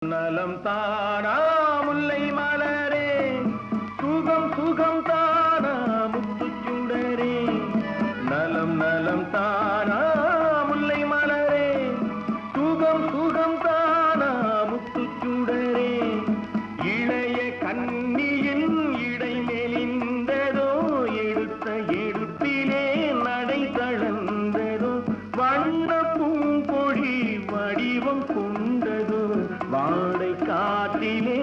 நலம் தானா முல்லை மலரே சுகம் சுகம் தானா முத்துச்சுடரே நலம் நலம் தானா முல்லை மலரே சுகம் சுகம் தானா முத்துச்சுடரே இளைய கண்ணியின் இடை மெலிந்ததோ எடுத்த எடுப்பிலே நடை தளர்ந்ததோ வண்ண பூங்கொடி வடிவம் கொண்டதோ வாடை காற்றிலே